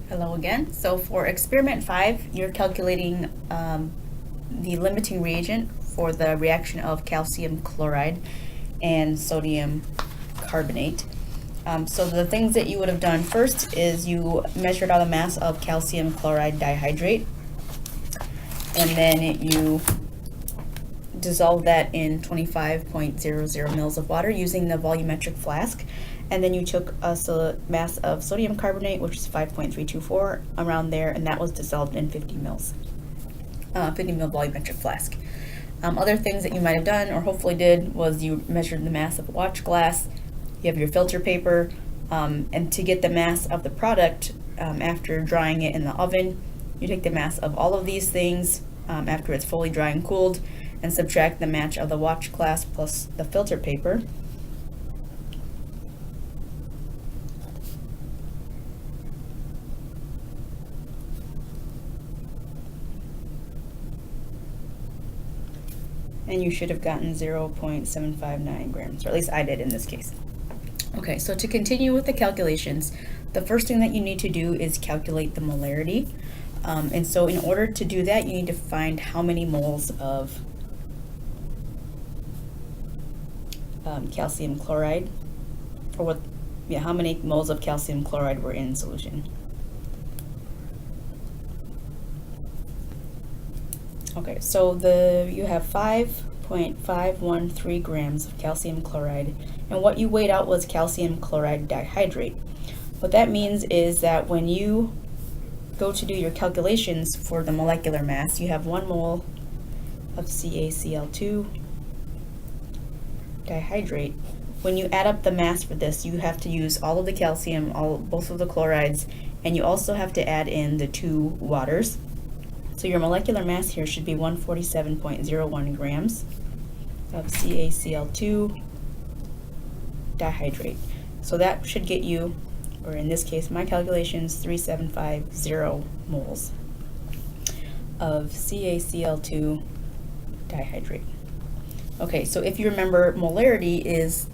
Hello again. So for experiment 5, you're calculating the limiting reagent for the reaction of calcium chloride and sodium carbonate. So the things that you would have done first is you measured out a mass of calcium chloride dihydrate, and then you dissolve that in 25.00 mils of water using the volumetric flask. And then you took a mass of sodium carbonate, which is 5.324 around there, and that was dissolved in 50 mils, 50 mil volumetric flask. Other things that you might have done, or hopefully did, was you measured the mass of watch glass. You have your filter paper, and to get the mass of the product after drying it in the oven, you take the mass of all of these things after it's fully dry and cooled, and subtract the match of the watch glass plus the filter paper. And you should have gotten 0.759 grams, or at least I did in this case. Okay, so to continue with the calculations, the first thing that you need to do is calculate the molarity. And so in order to do that, you need to find how many moles of calcium chloride, or how many moles of calcium chloride were in solution. Okay, so you have 5.513 grams of calcium chloride, and what you weighed out was calcium chloride dihydrate. What that means is that when you go to do your calculations for the molecular mass, you have 1 mole of CaCl2 dihydrate. When you add up the mass for this, you have to use all of the calcium, both of the chlorides, and you also have to add in the 2 waters. So your molecular mass here should be 147.01 grams of CaCl2 dihydrate. So that should get you, or in this case, my calculations, 3750 moles of CaCl2 dihydrate. Okay, so if you remember, molarity is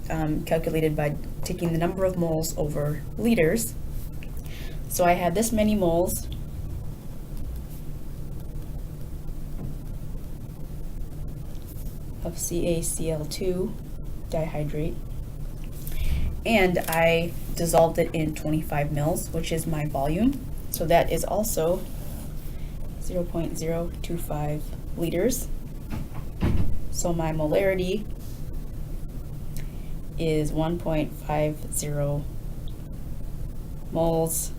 calculated by taking the number of moles over liters. So I had this many moles of CaCl2 dihydrate, and I dissolved it in 25 mils, which is my volume. So that is also 0.025 liters. So my molarity is 1.50 moles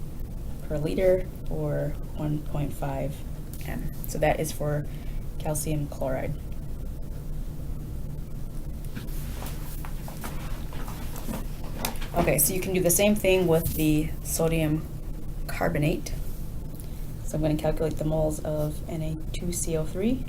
per liter, or 1.5 m. So that is for calcium chloride. Okay, so you can do the same thing with the sodium carbonate. So I'm going to calculate the moles of Na2CO3.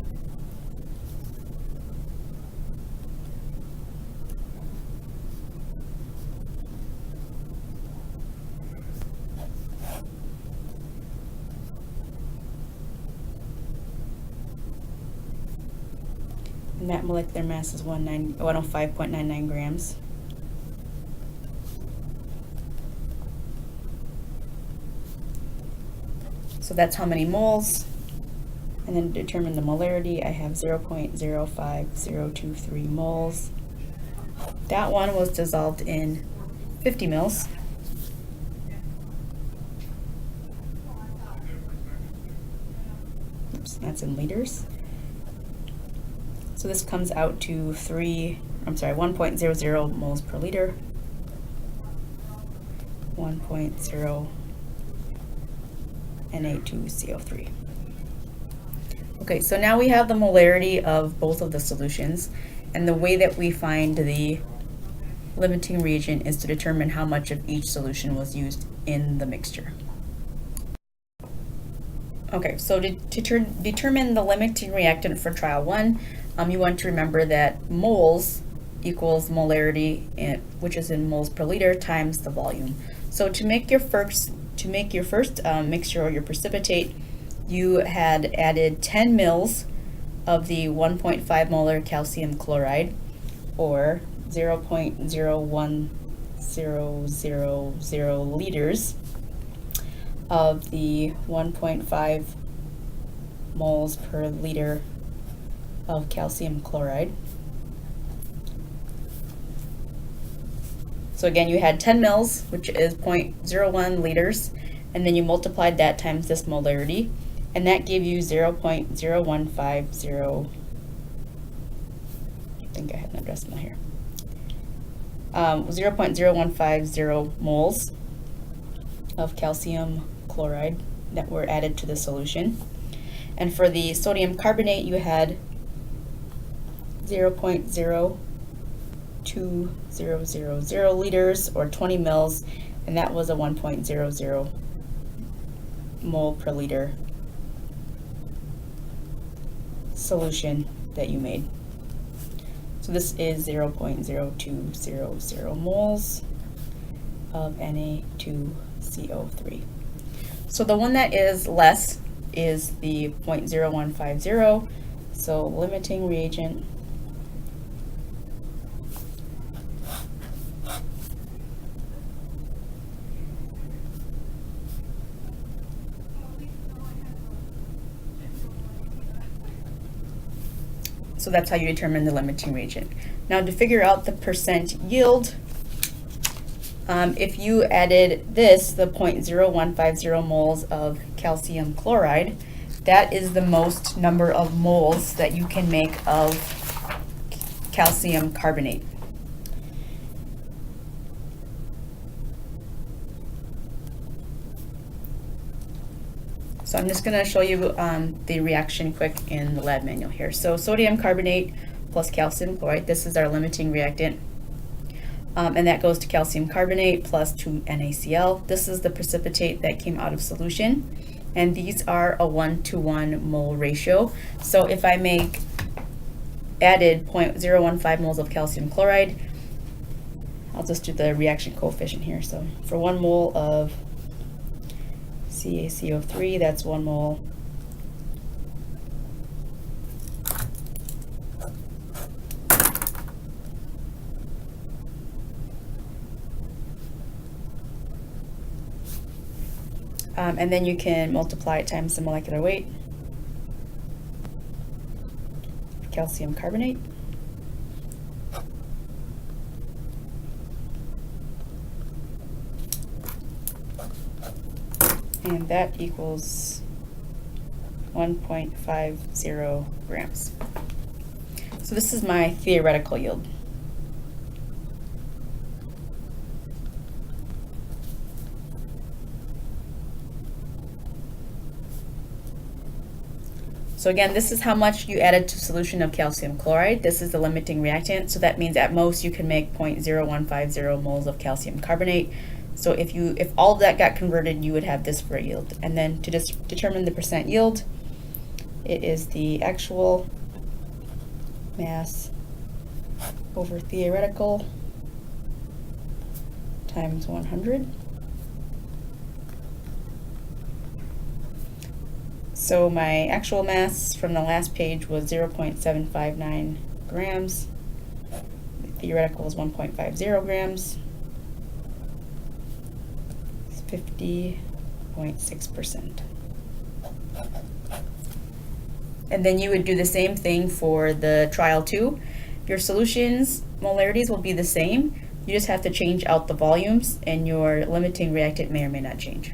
And that molecular mass is 105.99 grams. So that's how many moles. And then to determine the molarity, I have 0.05023 moles. That one was dissolved in 50 mils. Oops, that's in liters. So this comes out to 1.00 moles per liter. 1.0 Na2CO3. Okay, so now we have the molarity of both of the solutions, and the way that we find the limiting reagent is to determine how much of each solution was used in the mixture. Okay, so to determine the limiting reactant for trial 1, you want to remember that moles equals molarity, which is in moles per liter, times the volume. So to make your first mixture, or your precipitate, you had added 10 mils of the 1.5 molar calcium chloride, or 0.01000 liters, of the 1.5 moles per liter of calcium chloride. So again, you had 10 mils, which is 0.01 liters, and then you multiplied that times this molarity, and that gave you 0.0150. I think I had an decimal here. 0.0150 moles of calcium chloride that were added to the solution. And for the sodium carbonate, you had 0.02000 liters, or 20 mils, and that was a 1.00 mole per liter solution that you made. So this is 0.0200 moles of Na2CO3. So the one that is less is the 0.0150, so limiting reagent So that's how you determine the limiting reagent. Now to figure out the percent yield, if you added this, the 0.0150 moles of calcium chloride, that is the most number of moles that you can make of calcium carbonate. So I'm just going to show you the reaction quick in the lab manual here. So sodium carbonate plus calcium chloride, this is our limiting reactant. And that goes to calcium carbonate plus 2 NaCl. This is the precipitate that came out of solution. And these are a 1-to-1 mole ratio. So if I added 0.015 moles of calcium chloride, I'll just do the reaction coefficient here. So for 1 mole of CaCO3, that's 1 mole and then you can multiply it times the molecular weight of calcium carbonate. And that equals 1.50 grams. So this is my theoretical yield. So again, this is how much you added to solution of calcium chloride. This is the limiting reactant. So that means at most you can make 0.0150 moles of calcium carbonate. So if all of that got converted, you would have this for a yield. And then to just determine the percent yield, it is the actual mass over theoretical times 100. So my actual mass from the last page was 0.759 grams. The theoretical is 1.50 grams. 50.6%. And then you would do the same thing for the trial 2. Your solutions molarities will be the same. You just have to change out the volumes, and your limiting reactant may or may not change.